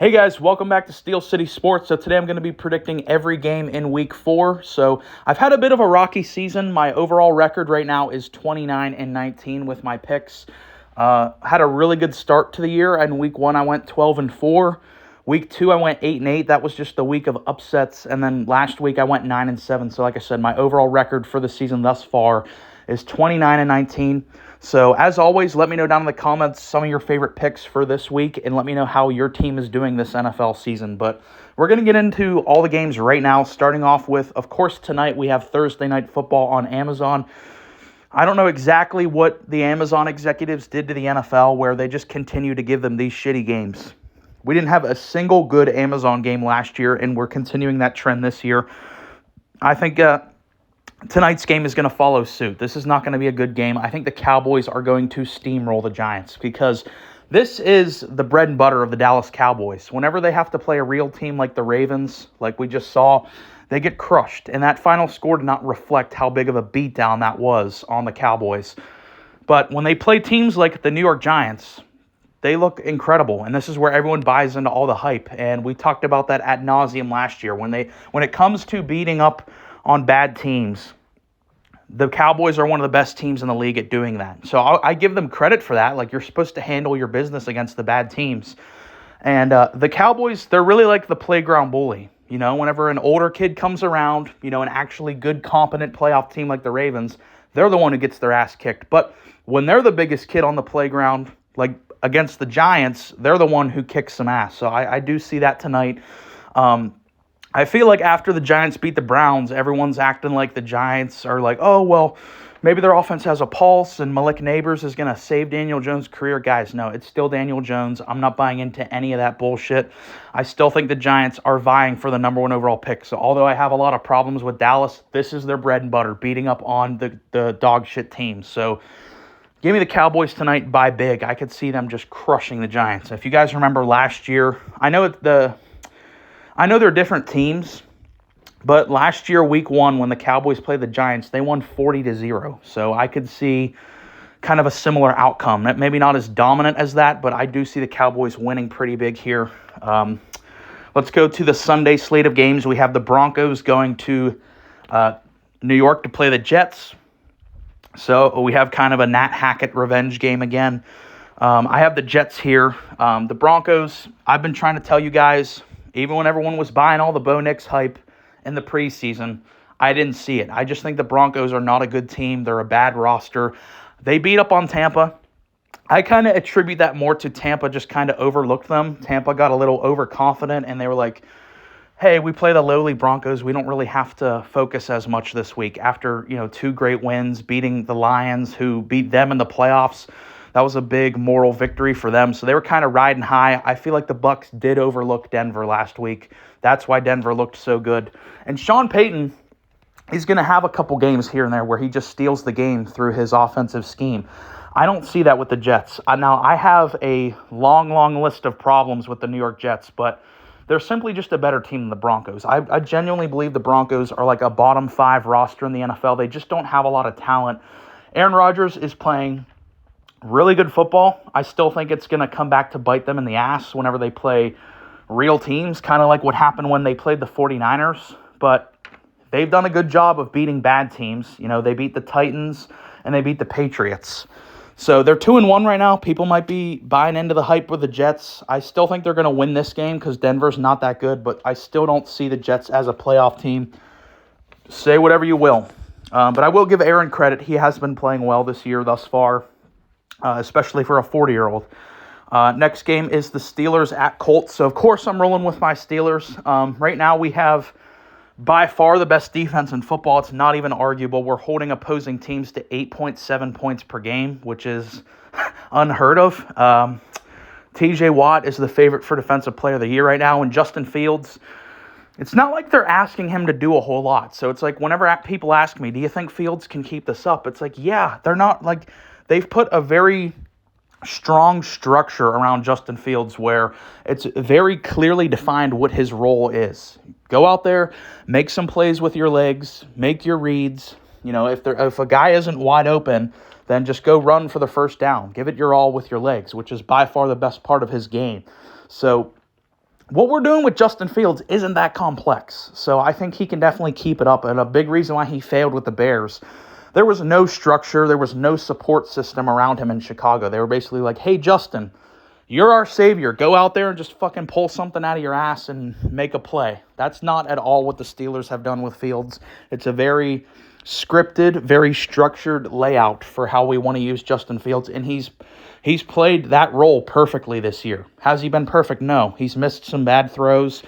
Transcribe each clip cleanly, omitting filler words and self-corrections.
Hey guys, welcome back to Steel City Sports. So today I'm going to be predicting every game in week 4. So I've had a bit of a rocky season. My overall record right now is 29-19 with my picks. Had a really good start to the year. In week 1 I went 12-4. Week 2 I went 8-8. That was just the week of upsets. And then last week I went 9-7. So like I said, my overall record for the season thus far is 29-19. So as always, let me know down in the comments some of your favorite picks for this week and let me know how your team is doing this NFL season. But we're going to get into all the games right now, starting off with, of course, tonight we have Thursday Night Football on Amazon. I don't know exactly what the Amazon executives did to the NFL where they just continue to give them these shitty games. We didn't have a single good Amazon game last year, and we're continuing that trend this year. I think tonight's game is going to follow suit. This is not going to be a good game. I think the Cowboys are going to steamroll the Giants because this is the bread and butter of the Dallas Cowboys. Whenever they have to play a real team like the Ravens, like we just saw, they get crushed. And that final score did not reflect how big of a beatdown that was on the Cowboys. But when they play teams like the New York Giants, they look incredible. And this is where everyone buys into all the hype. And we talked about that ad nauseum last year. When it comes to beating up on bad teams, the Cowboys are one of the best teams in the league at doing that. So I give them credit for that. Like, you're supposed to handle your business against the bad teams. And the Cowboys, they're really like the playground bully. You know, whenever an older kid comes around, you know, an actually good, competent playoff team like the Ravens, they're the one who gets their ass kicked. But when they're the biggest kid on the playground, like against the Giants, they're the one who kicks some ass. So I do see that tonight. I feel like after the Giants beat the Browns, everyone's acting like the Giants are like, oh, well, maybe their offense has a pulse and Malik Neighbors is going to save Daniel Jones' career. Guys, no, it's still Daniel Jones. I'm not buying into any of that bullshit. I still think the Giants are vying for the number 1 overall pick. So although I have a lot of problems with Dallas, this is their bread and butter, beating up on the dog shit teams. So give me the Cowboys tonight by big. I could see them just crushing the Giants. If you guys remember last year, I know they're different teams, but last year, week 1, when the Cowboys played the Giants, they won 40-0. So I could see kind of a similar outcome. Maybe not as dominant as that, but I do see the Cowboys winning pretty big here. Let's go to the Sunday slate of games. We have the Broncos going to New York to play the Jets. So we have kind of a Nat Hackett revenge game again. I have the Jets here. The Broncos, I've been trying to tell you guys, even when everyone was buying all the Bo Nix hype in the preseason, I didn't see it. I just think the Broncos are not a good team. They're a bad roster. They beat up on Tampa. I kind of attribute that more to Tampa just kind of overlooked them. Tampa got a little overconfident, and they were like, hey, we play the lowly Broncos. We don't really have to focus as much this week. After, 2 great wins, beating the Lions, who beat them in the playoffs, that was a big moral victory for them. So they were kind of riding high. I feel like the Bucs did overlook Denver last week. That's why Denver looked so good. And Sean Payton, he's going to have a couple games here and there where he just steals the game through his offensive scheme. I don't see that with the Jets. Now, I have a long list of problems with the New York Jets, but they're simply just a better team than the Broncos. I genuinely believe the Broncos are like a bottom 5 roster in the NFL. They just don't have a lot of talent. Aaron Rodgers is playing really good football. I still think it's going to come back to bite them in the ass whenever they play real teams, kind of like what happened when they played the 49ers. But they've done a good job of beating bad teams. They beat the Titans and they beat the Patriots. So they're 2-1 right now. People might be buying into the hype with the Jets. I still think they're going to win this game because Denver's not that good, but I still don't see the Jets as a playoff team. Say whatever you will. But I will give Aaron credit. He has been playing well this year thus far. Especially for a 40-year-old. Next game is the Steelers at Colts. So, of course, I'm rolling with my Steelers. Right now, we have by far the best defense in football. It's not even arguable. We're holding opposing teams to 8.7 points per game, which is unheard of. T.J. Watt is the favorite for Defensive Player of the Year right now. And Justin Fields, it's not like they're asking him to do a whole lot. So, it's like whenever people ask me, do you think Fields can keep this up? It's like, yeah, they're not like... They've put a very strong structure around Justin Fields where it's very clearly defined what his role is. Go out there, make some plays with your legs, make your reads. If a guy isn't wide open, then just go run for the first down. Give it your all with your legs, which is by far the best part of his game. So what we're doing with Justin Fields isn't that complex. So I think he can definitely keep it up. And a big reason why he failed with the Bears, there was no structure, there was no support system around him in Chicago. They were basically like, hey, Justin, you're our savior. Go out there and just fucking pull something out of your ass and make a play. That's not at all what the Steelers have done with Fields. It's a very scripted, very structured layout for how we want to use Justin Fields, and he's played that role perfectly this year. Has he been perfect? No. He's missed some bad throws.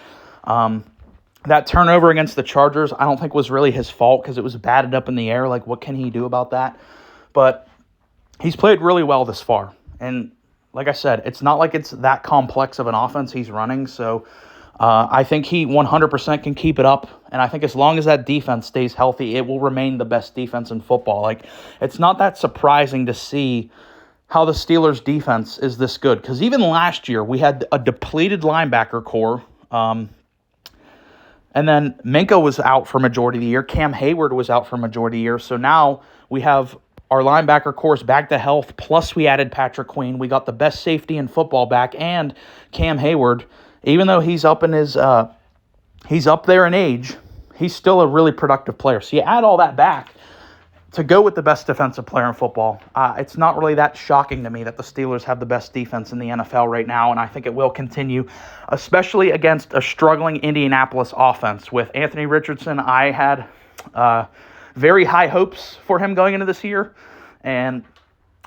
That turnover against the Chargers, I don't think was really his fault because it was batted up in the air. Like, what can he do about that? But he's played really well this far, and like I said, it's not like it's that complex of an offense he's running, so I think he 100% can keep it up, and I think as long as that defense stays healthy, it will remain the best defense in football. Like, it's not that surprising to see how the Steelers' defense is this good, because even last year, we had a depleted linebacker core, and then Minka was out for majority of the year. Cam Hayward was out for majority of the year, so now we have our linebacker course back to health, plus we added Patrick Queen. We got the best safety in football back, and Cam Hayward, even though he's up in his he's up there in age, he's still a really productive player. So you add all that back to go with the best defensive player in football. It's not really that shocking to me that the Steelers have the best defense in the NFL right now, and I think it will continue, especially against a struggling Indianapolis offense. With Anthony Richardson, I had very high hopes for him going into this year, and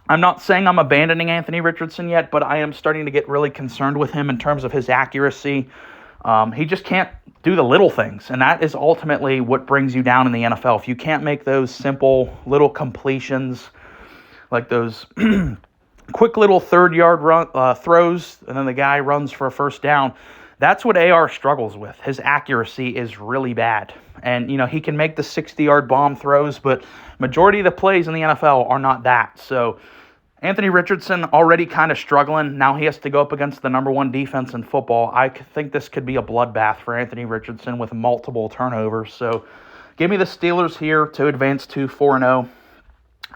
I'm not saying I'm abandoning Anthony Richardson yet, but I am starting to get really concerned with him in terms of his accuracy. He just can't do the little things, and that is ultimately what brings you down in the NFL. If you can't make those simple little completions, like those quick little third-yard throws, and then the guy runs for a first down, that's what AR struggles with. His accuracy is really bad. And, he can make the 60-yard bomb throws, but majority of the plays in the NFL are not that. So Anthony Richardson already kind of struggling. Now he has to go up against the number one defense in football. I think this could be a bloodbath for Anthony Richardson with multiple turnovers. So give me the Steelers here to advance to 4-0.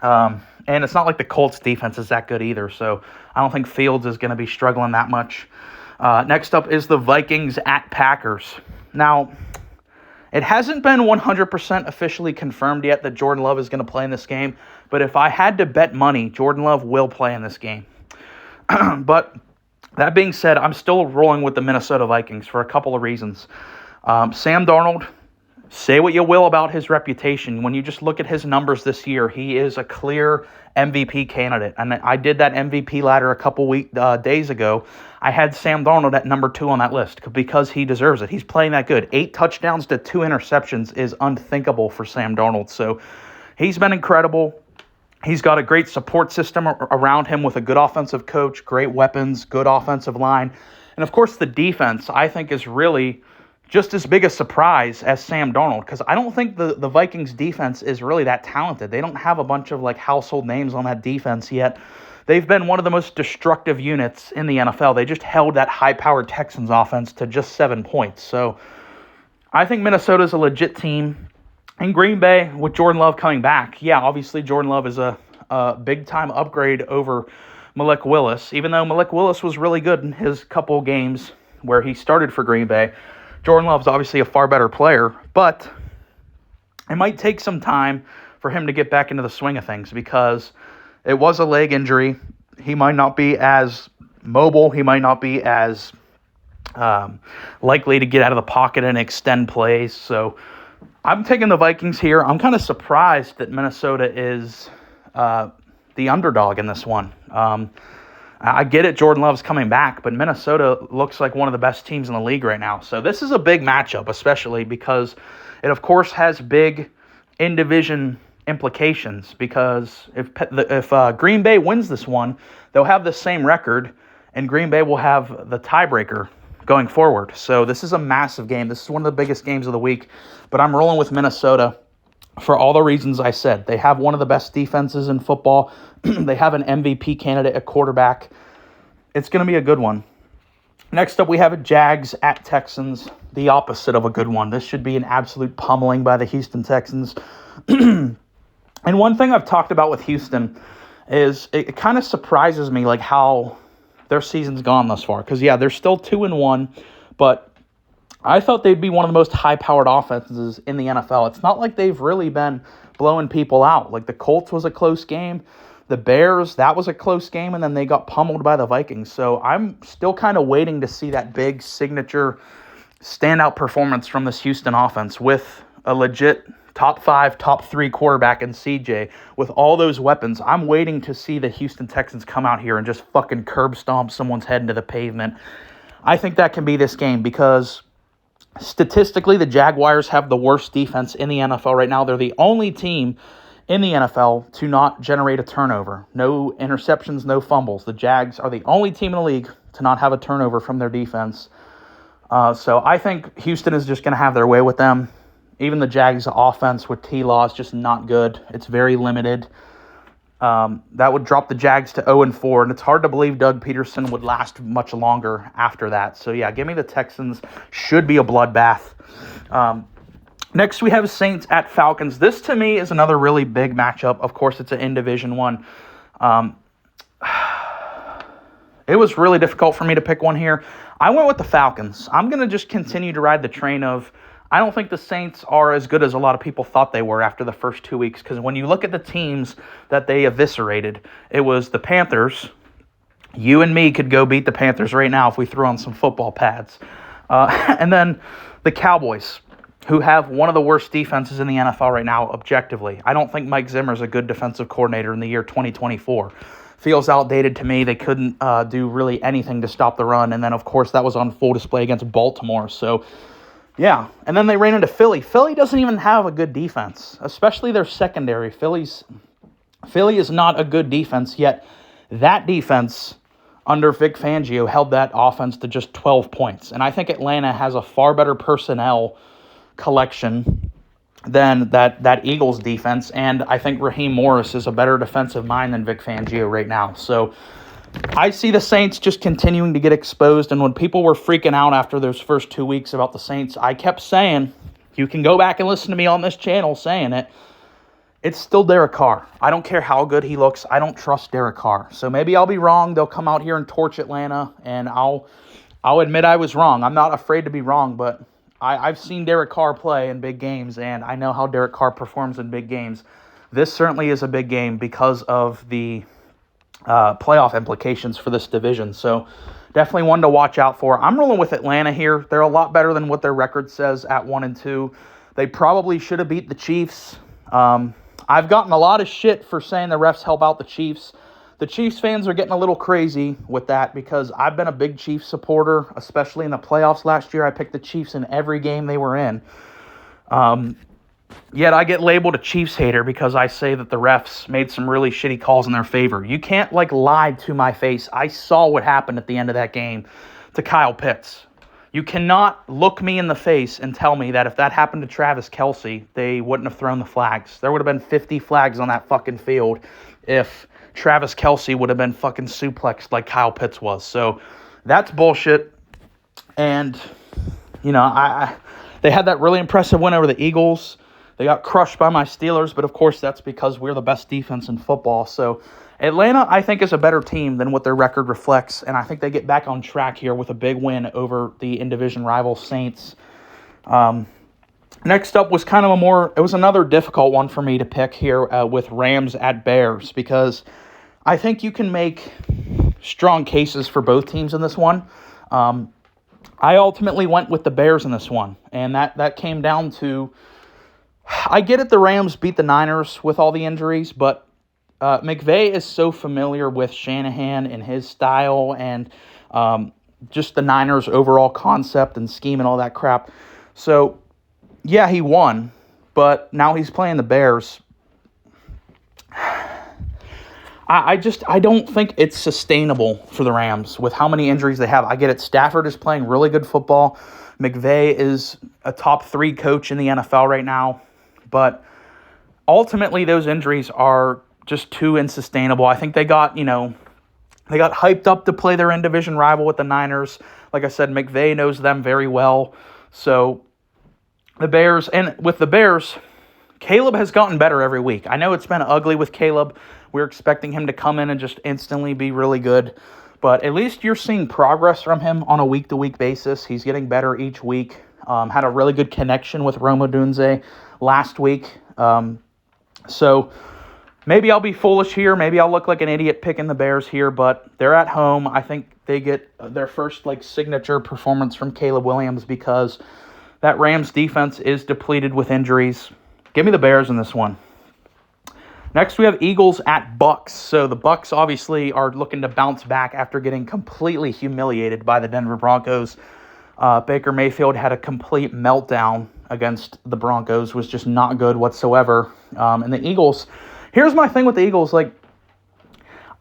And it's not like the Colts defense is that good either. So I don't think Fields is going to be struggling that much. Next up is the Vikings at Packers. Now, it hasn't been 100% officially confirmed yet that Jordan Love is going to play in this game, but if I had to bet money, Jordan Love will play in this game. But that being said, I'm still rolling with the Minnesota Vikings for a couple of reasons. Sam Darnold, say what you will about his reputation. When you just look at his numbers this year, he is a clear MVP candidate. And I did that MVP ladder a couple days ago. I had Sam Darnold at number 2 on that list because he deserves it. He's playing that good. 8 touchdowns to 2 interceptions is unthinkable for Sam Darnold. So he's been incredible. He's got a great support system around him with a good offensive coach, great weapons, good offensive line. And, of course, the defense, I think, is really just as big a surprise as Sam Darnold, because I don't think the Vikings defense is really that talented. They don't have a bunch of household names on that defense yet. They've been one of the most destructive units in the NFL. They just held that high-powered Texans offense to just 7 points. So I think Minnesota's a legit team. In Green Bay, with Jordan Love coming back, yeah, obviously Jordan Love is a big-time upgrade over Malik Willis, even though Malik Willis was really good in his couple games where he started for Green Bay. Jordan Love's obviously a far better player, but it might take some time for him to get back into the swing of things because it was a leg injury. He might not be as mobile. He might not be as likely to get out of the pocket and extend plays. So I'm taking the Vikings here. I'm kind of surprised that Minnesota is the underdog in this one. I get it, Jordan Love's coming back, but Minnesota looks like one of the best teams in the league right now. So this is a big matchup, especially because it, of course, has big in-division implications because if Green Bay wins this one, they'll have the same record, and Green Bay will have the tiebreaker going forward. So this is a massive game. This is one of the biggest games of the week, but I'm rolling with Minnesota for all the reasons I said. They have one of the best defenses in football. They have an MVP candidate at quarterback. It's going to be a good one. Next up, we have a Jags at Texans, the opposite of a good one. This should be an absolute pummeling by the Houston Texans. And one thing I've talked about with Houston is it kind of surprises me how their season's gone thus far. Because, yeah, they're still 2-1, but I thought they'd be one of the most high-powered offenses in the NFL. It's not like they've really been blowing people out. Like the Colts was a close game. The Bears, that was a close game, and then they got pummeled by the Vikings. So I'm still kind of waiting to see that big signature standout performance from this Houston offense with a legit top 5, top 3 quarterback in CJ with all those weapons. I'm waiting to see the Houston Texans come out here and just fucking curb stomp someone's head into the pavement. I think that can be this game because statistically, the Jaguars have the worst defense in the NFL right now. They're the only team in the NFL to not generate a turnover. No interceptions, no fumbles. The Jags are the only team in the league to not have a turnover from their defense. So I think Houston is just going to have their way with them. Even the Jags' offense with T-Law is just not good. It's very limited. That would drop the Jags to 0-4, and it's hard to believe Doug Peterson would last much longer after that. So, yeah, give me the Texans. Should be a bloodbath. Next, we have Saints at Falcons. This, to me, is another really big matchup. Of course, it's an in-division one. It was really difficult for me to pick one here. I went with the Falcons. I'm going to just continue to ride the train of I don't think the Saints are as good as a lot of people thought they were after the first 2 weeks, because when you look at the teams that they eviscerated, it was the Panthers. You and me could go beat the Panthers right now if we threw on some football pads. And then the Cowboys, who have one of the worst defenses in the NFL right now, objectively. I don't think Mike Zimmer is a good defensive coordinator in the year 2024. Feels outdated to me. They couldn't do really anything to stop the run. And then, of course, that was on full display against Baltimore. So, yeah, and then they ran into Philly. Philly doesn't even have a good defense, especially their secondary. Philly is not a good defense, yet that defense under Vic Fangio held that offense to just 12 points. And I think Atlanta has a far better personnel collection than that Eagles defense, and I think Raheem Morris is a better defensive mind than Vic Fangio right now. So I see the Saints just continuing to get exposed, and when people were freaking out after those first 2 weeks about the Saints, I kept saying, you can go back and listen to me on this channel saying it, it's still Derek Carr. I don't care how good he looks. I don't trust Derek Carr. So maybe I'll be wrong. They'll come out here and torch Atlanta, and I'll admit I was wrong. I'm not afraid to be wrong, but I've seen Derek Carr play in big games, and I know how Derek Carr performs in big games. This certainly is a big game because of the playoff implications for this division. So definitely one to watch out for. I'm rolling with Atlanta here. They're a lot better than what their record says at 1-2. They probably should have beat the Chiefs. I've gotten a lot of shit for saying the refs help out the Chiefs. The Chiefs fans are getting a little crazy with that because I've been a big Chiefs supporter, especially in the playoffs last year. I picked the Chiefs in every game they were in. Yet I get labeled a Chiefs hater because I say that the refs made some really shitty calls in their favor. You can't, lie to my face. I saw what happened at the end of that game to Kyle Pitts. You cannot look me in the face and tell me that if that happened to Travis Kelce, they wouldn't have thrown the flags. There would have been 50 flags on that fucking field if Travis Kelce would have been fucking suplexed like Kyle Pitts was. So that's bullshit. And, they had that really impressive win over the Eagles. They got crushed by my Steelers, but of course that's because we're the best defense in football. So Atlanta, I think, is a better team than what their record reflects, and I think they get back on track here with a big win over the in-division rival Saints. Next up was it was another difficult one for me to pick here with Rams at Bears, because I think you can make strong cases for both teams in this one. I ultimately went with the Bears in this one, and that came down to, I get it, the Rams beat the Niners with all the injuries, but McVay is so familiar with Shanahan and his style and just the Niners' overall concept and scheme and all that crap. So, yeah, he won, but now he's playing the Bears. I don't think it's sustainable for the Rams with how many injuries they have. I get it. Stafford is playing really good football. McVay is a top 3 coach in the NFL right now. But ultimately, those injuries are just too unsustainable. I think they got hyped up to play their in-division rival with the Niners. Like I said, McVay knows them very well. So the Bears, and with the Bears, Caleb has gotten better every week. I know it's been ugly with Caleb. We're expecting him to come in and just instantly be really good. But at least you're seeing progress from him on a week-to-week basis. He's getting better each week. Had a really good connection with Rome Odunze last week. So maybe I'll be foolish here. Maybe I'll look like an idiot picking the Bears here, but they're at home. I think they get their first signature performance from Caleb Williams because that Rams defense is depleted with injuries. Give me the Bears in this one. Next, we have Eagles at Bucks. So the Bucks obviously are looking to bounce back after getting completely humiliated by the Denver Broncos. Baker Mayfield had a complete meltdown against the Broncos, was just not good whatsoever. And the Eagles, here's my thing with the Eagles,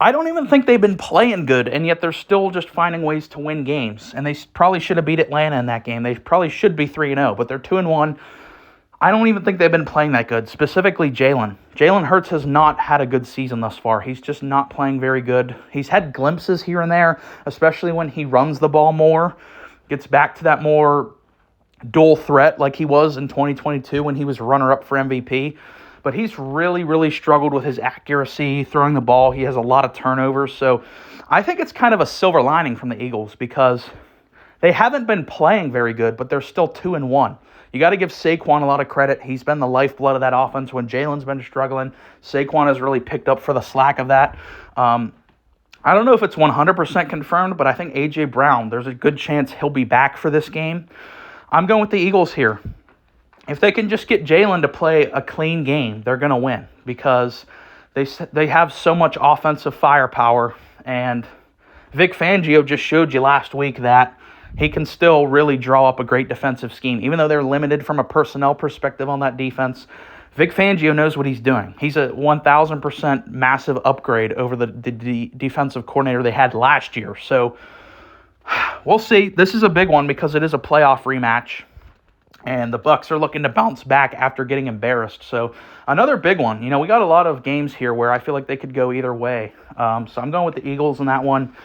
I don't even think they've been playing good, and yet they're still just finding ways to win games. And they probably should have beat Atlanta in that game. They probably should be 3-0, but they're 2-1. I don't even think they've been playing that good, specifically Jalen. Jalen Hurts has not had a good season thus far. He's just not playing very good. He's had glimpses here and there, especially when he runs the ball more, gets back to that more dual threat like he was in 2022 when he was runner-up for MVP. But he's really, really struggled with his accuracy, throwing the ball. He has a lot of turnovers. So I think it's kind of a silver lining from the Eagles because they haven't been playing very good, but they're still 2-1. You got to give Saquon a lot of credit. He's been the lifeblood of that offense. When Jalen's been struggling, Saquon has really picked up for the slack of that. I don't know if it's 100% confirmed, but I think A.J. Brown, there's a good chance he'll be back for this game. I'm going with the Eagles here. If they can just get Jalen to play a clean game, they're going to win because they have so much offensive firepower. And Vic Fangio just showed you last week that he can still really draw up a great defensive scheme. Even though they're limited from a personnel perspective on that defense, Vic Fangio knows what he's doing. He's a 1,000% massive upgrade over the defensive coordinator they had last year. So we'll see. This is a big one because it is a playoff rematch, and the Bucs are looking to bounce back after getting embarrassed. So another big one. We got a lot of games here where I feel like they could go either way. So I'm going with the Eagles in that one.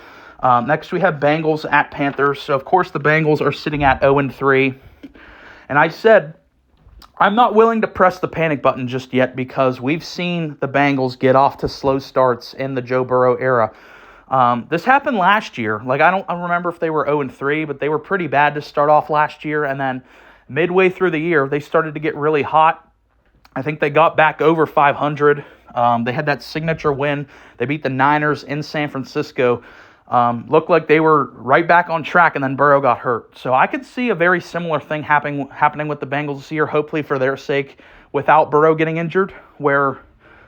Next, we have Bengals at Panthers. So, of course, the Bengals are sitting at 0-3. And I said I'm not willing to press the panic button just yet because we've seen the Bengals get off to slow starts in the Joe Burrow era. This happened last year. I don't remember if they were 0-3, but they were pretty bad to start off last year. And then midway through the year, they started to get really hot. I think they got back over 500. They had that signature win. They beat the Niners in San Francisco. Looked like they were right back on track, and then Burrow got hurt. So I could see a very similar thing happening with the Bengals this year, hopefully for their sake, without Burrow getting injured, where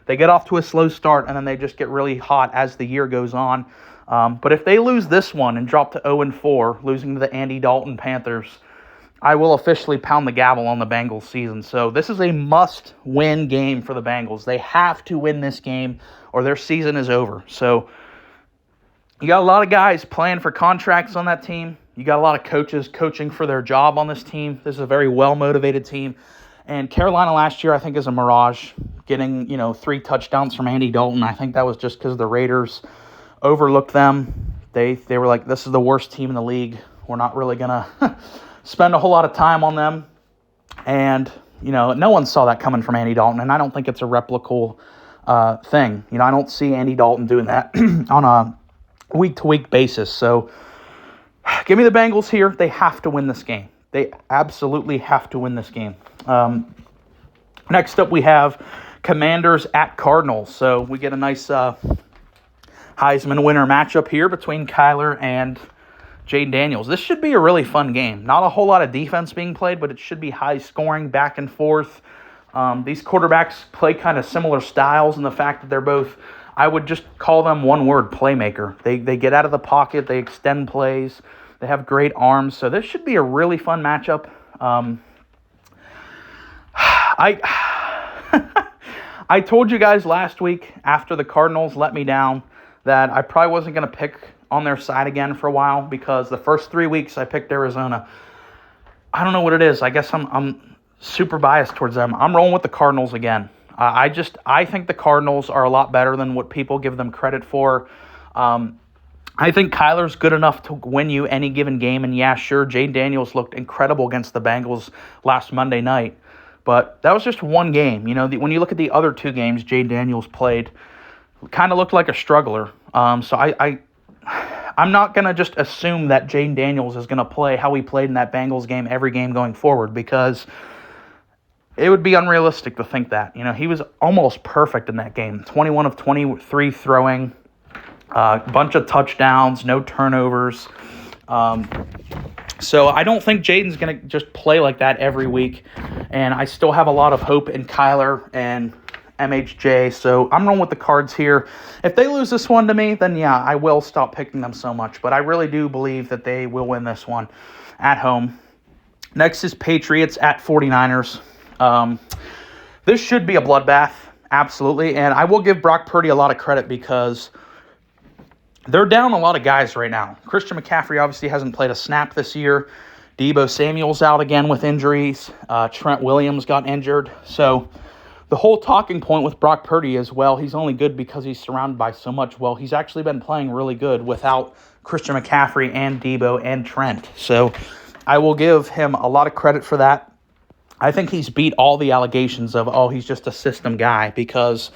they get off to a slow start, and then they just get really hot as the year goes on. But if they lose this one and drop to 0-4, losing to the Andy Dalton Panthers, I will officially pound the gavel on the Bengals season. So this is a must-win game for the Bengals. They have to win this game, or their season is over. So you got a lot of guys playing for contracts on that team. You got a lot of coaches coaching for their job on this team. This is a very well-motivated team. And Carolina last year, I think, is a mirage. Getting, 3 touchdowns from Andy Dalton. I think that was just because the Raiders overlooked them. They were like, this is the worst team in the league. We're not really going to spend a whole lot of time on them. And, no one saw that coming from Andy Dalton. And I don't think it's a replicable thing. I don't see Andy Dalton doing that on a week-to-week basis. So give me the Bengals here. They have to win this game. They absolutely have to win this game. Next up, we have Commanders at Cardinals. So we get a nice Heisman winner matchup here between Kyler and Jayden Daniels. This should be a really fun game. Not a whole lot of defense being played, but it should be high scoring, back and forth. These quarterbacks play kind of similar styles in the fact that they're both, I would just call them one word, playmaker. They get out of the pocket, they extend plays, they have great arms. So this should be a really fun matchup. I told you guys last week after the Cardinals let me down that I probably wasn't going to pick on their side again for a while because the first 3 weeks I picked Arizona. I don't know what it is. I guess I'm super biased towards them. I'm rolling with the Cardinals again. I think the Cardinals are a lot better than what people give them credit for. I think Kyler's good enough to win you any given game. And yeah, sure, Jayden Daniels looked incredible against the Bengals last Monday night. But that was just one game. When you look at the other 2 games Jayden Daniels played, kind of looked like a struggler. So I I'm not going to just assume that Jayden Daniels is going to play how he played in that Bengals game every game going forward, because it would be unrealistic to think that. He was almost perfect in that game. 21 of 23 throwing, a bunch of touchdowns, no turnovers. So I don't think Jayden's going to just play like that every week. And I still have a lot of hope in Kyler and MHJ. So I'm rolling with the Cards here. If they lose this one to me, then yeah, I will stop picking them so much. But I really do believe that they will win this one at home. Next is Patriots at 49ers. This should be a bloodbath, absolutely. And I will give Brock Purdy a lot of credit because they're down a lot of guys right now. Christian McCaffrey obviously hasn't played a snap this year. Deebo Samuel's out again with injuries. Trent Williams got injured. So the whole talking point with Brock Purdy is, well, he's only good because he's surrounded by so much. Well, he's actually been playing really good without Christian McCaffrey and Deebo and Trent. So I will give him a lot of credit for that. I think he's beat all the allegations of, he's just a system guy, because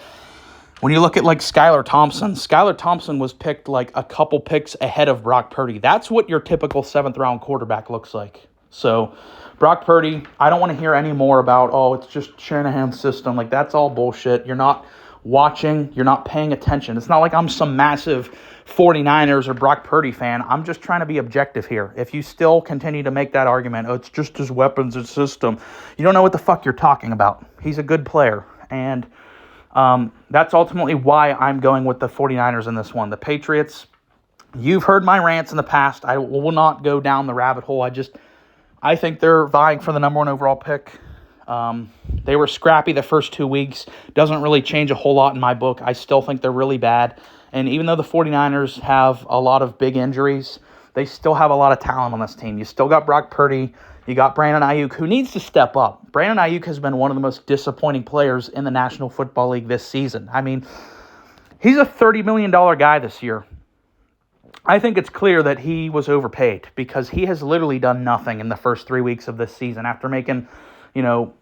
when you look at like Skylar Thompson was picked like a couple picks ahead of Brock Purdy. That's what your typical 7th-round quarterback looks like. So Brock Purdy, I don't want to hear any more about, it's just Shanahan's system. Like, that's all bullshit. You're not watching. You're not paying attention. It's not like I'm some massive 49ers or Brock Purdy fan. I'm just trying to be objective here. If you still continue to make that argument, it's just his weapons and system, you don't know what the fuck you're talking about. He's a good player. And that's ultimately why I'm going with the 49ers in this one. The Patriots, you've heard my rants in the past. I will not go down the rabbit hole. I think they're vying for the number 1 overall pick. They were scrappy the first 2 weeks. Doesn't really change a whole lot in my book. I still think they're really bad. And even though the 49ers have a lot of big injuries, they still have a lot of talent on this team. You still got Brock Purdy. You got Brandon Ayuk, who needs to step up. Brandon Ayuk has been one of the most disappointing players in the National Football League this season. I mean, he's a $30 million guy this year. I think it's clear that he was overpaid because he has literally done nothing in the first 3 weeks of this season after making,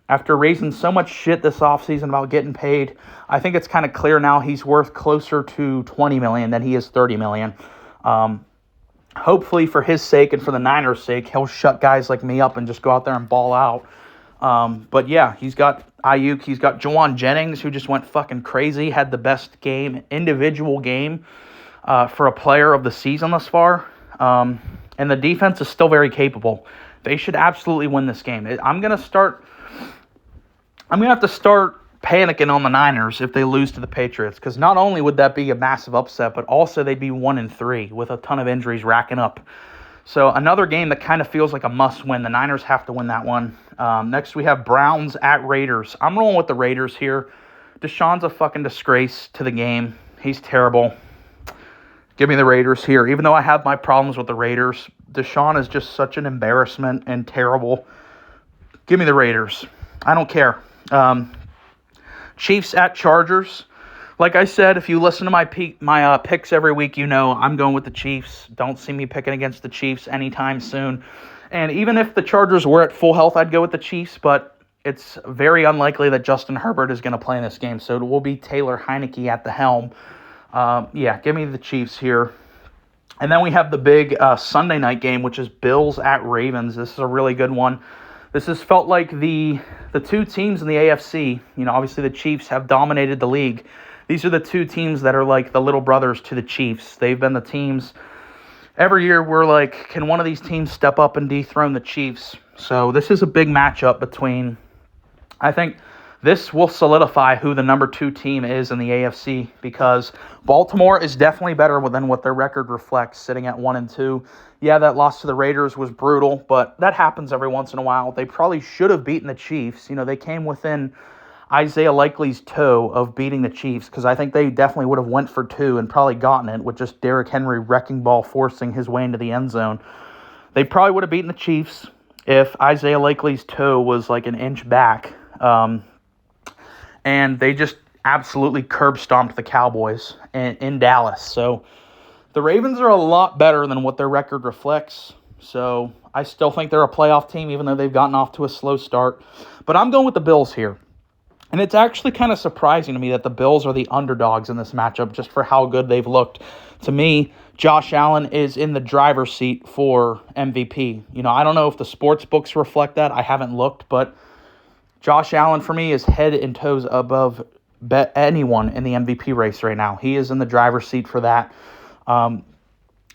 after raising so much shit this offseason about getting paid. I think it's kind of clear now he's worth closer to $20 million than he is $30 million. Hopefully for his sake and for the Niners' sake, he'll shut guys like me up and just go out there and ball out. But yeah, he's got Ayuk. He's got Jawan Jennings, who just went fucking crazy, had the best individual game for a player of the season thus far. And the defense is still very capable. They should absolutely win this game. I'm going to have to start panicking on the Niners if they lose to the Patriots, because not only would that be a massive upset, but also they'd be 1-3 with a ton of injuries racking up. So another game that kind of feels like a must-win. The Niners have to win that one. Next, we have Browns at Raiders. I'm rolling with the Raiders here. Deshaun's a fucking disgrace to the game. He's terrible. Give me the Raiders here. Even though I have my problems with the Raiders, Deshaun is just such an embarrassment and terrible. Give me the Raiders. I don't care. Chiefs at Chargers. Like I said, if you listen to my picks every week, you know I'm going with the Chiefs. Don't see me picking against the Chiefs anytime soon. And even if the Chargers were at full health, I'd go with the Chiefs, but it's very unlikely that Justin Herbert is going to play in this game, so it will be Taylor Heineke at the helm. Give me the Chiefs here. And then we have the big Sunday night game, which is Bills at Ravens. This is a really good one. This has felt like the two teams in the AFC. Obviously the Chiefs have dominated the league. These are the two teams that are like the little brothers to the Chiefs. They've been the teams every year we're like, can one of these teams step up and dethrone the Chiefs? So this is a big matchup between, I think this will solidify who the number 2 team is in the AFC, because Baltimore is definitely better than what their record reflects, sitting at 1-2. Yeah, that loss to the Raiders was brutal, but that happens every once in a while. They probably should have beaten the Chiefs. They came within Isaiah Likely's toe of beating the Chiefs, because I think they definitely would have went for 2 and probably gotten it with just Derrick Henry wrecking ball forcing his way into the end zone. They probably would have beaten the Chiefs if Isaiah Likely's toe was like an inch back. And they just absolutely curb stomped the Cowboys in Dallas. So the Ravens are a lot better than what their record reflects. So I still think they're a playoff team, even though they've gotten off to a slow start. But I'm going with the Bills here. And it's actually kind of surprising to me that the Bills are the underdogs in this matchup just for how good they've looked. To me, Josh Allen is in the driver's seat for MVP. I don't know if the sports books reflect that. I haven't looked, but Josh Allen for me is head and toes above anyone in the MVP race right now. He is in the driver's seat for that. And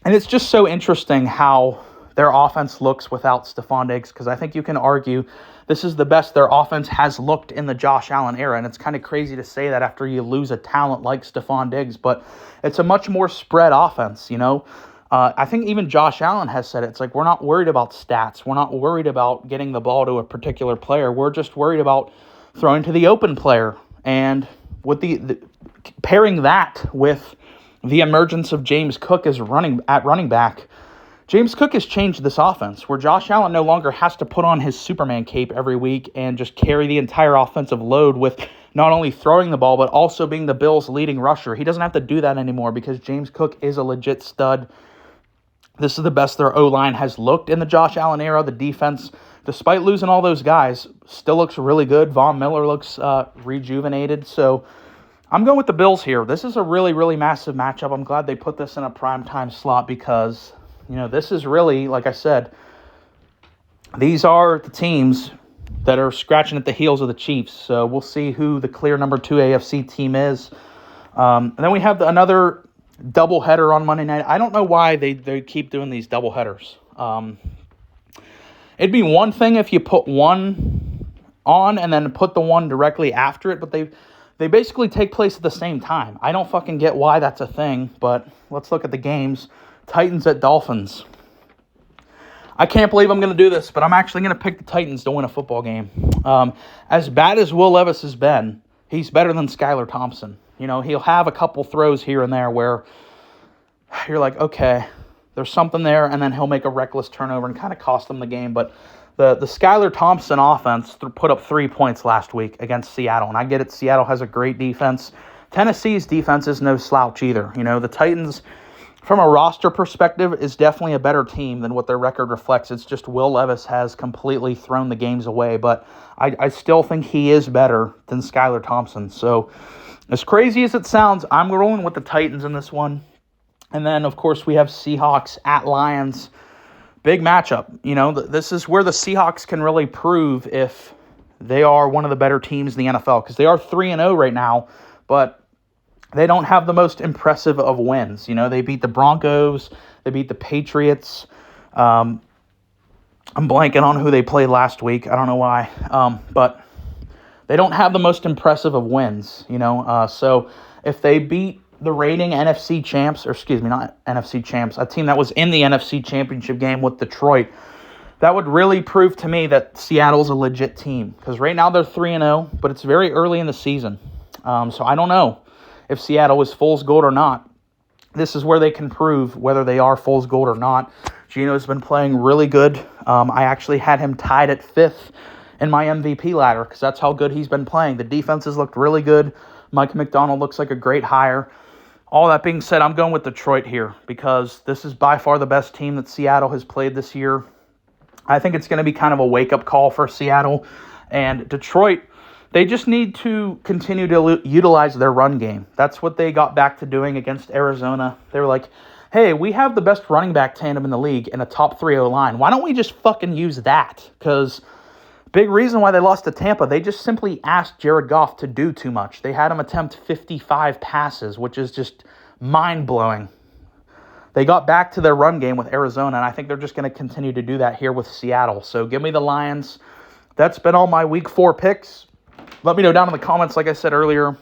it's just so interesting how their offense looks without Stephon Diggs, because I think you can argue this is the best their offense has looked in the Josh Allen era. And it's kind of crazy to say that after you lose a talent like Stephon Diggs, but it's a much more spread offense, I think even Josh Allen has said it. It's like, we're not worried about stats. We're not worried about getting the ball to a particular player. We're just worried about throwing to the open player. And with the pairing that with the emergence of James Cook as running back, James Cook has changed this offense where Josh Allen no longer has to put on his Superman cape every week and just carry the entire offensive load with not only throwing the ball, but also being the Bills' leading rusher. He doesn't have to do that anymore because James Cook is a legit stud. This is the best their O-line has looked in the Josh Allen era. The defense, despite losing all those guys, still looks really good. Von Miller looks rejuvenated. So I'm going with the Bills here. This is a really, really massive matchup. I'm glad they put this in a primetime slot because this is really, like I said, these are the teams that are scratching at the heels of the Chiefs. So we'll see who the clear number 2 AFC team is. And then we have another doubleheader on Monday night. I don't know why they keep doing these doubleheaders. It'd be one thing if you put one on and then put the one directly after it, but they basically take place at the same time. I don't fucking get why that's a thing, but let's look at the games. Titans at Dolphins. I can't believe I'm going to do this, but I'm actually going to pick the Titans to win a football game. As bad as Will Levis has been, he's better than Skylar Thompson. He'll have a couple throws here and there where you're like, okay, there's something there, and then he'll make a reckless turnover and kind of cost them the game. But the Skylar Thompson offense put up 3 points last week against Seattle, and I get it. Seattle has a great defense. Tennessee's defense is no slouch either. The Titans, from a roster perspective, is definitely a better team than what their record reflects. It's just Will Levis has completely thrown the games away, but I still think he is better than Skylar Thompson. So as crazy as it sounds, I'm rolling with the Titans in this one. And then, of course, we have Seahawks at Lions. Big matchup. This is where the Seahawks can really prove if they are one of the better teams in the NFL, because they are 3-0 right now, but they don't have the most impressive of wins. They beat the Broncos. They beat the Patriots. I'm blanking on who they played last week. I don't know why. But they don't have the most impressive of wins, So if they beat the reigning NFC champs, not NFC champs, a team that was in the NFC championship game with Detroit, that would really prove to me that Seattle's a legit team. Because right now they're 3-0, but it's very early in the season. So I don't know if Seattle is fool's gold or not. This is where they can prove whether they are fool's gold or not. Geno's been playing really good. I actually had him tied at 5th in my MVP ladder because that's how good he's been playing. The defense has looked really good. Mike McDonald looks like a great hire. All that being said, I'm going with Detroit here because this is by far the best team that Seattle has played this year. I think it's going to be kind of a wake-up call for Seattle. And Detroit, they just need to continue to utilize their run game. That's what they got back to doing against Arizona. They were like, hey, we have the best running back tandem in the league and a top 3 O-line. Why don't we just fucking use that? Because big reason why they lost to Tampa, they just simply asked Jared Goff to do too much. They had him attempt 55 passes, which is just mind-blowing. They got back to their run game with Arizona, and I think they're just going to continue to do that here with Seattle. So give me the Lions. That's been all my Week 4 picks. Let me know down in the comments, like I said earlier,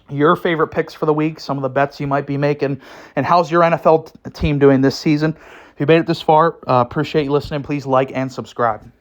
your favorite picks for the week, some of the bets you might be making, and how's your NFL team doing this season. If you made it this far, appreciate you listening. Please like and subscribe.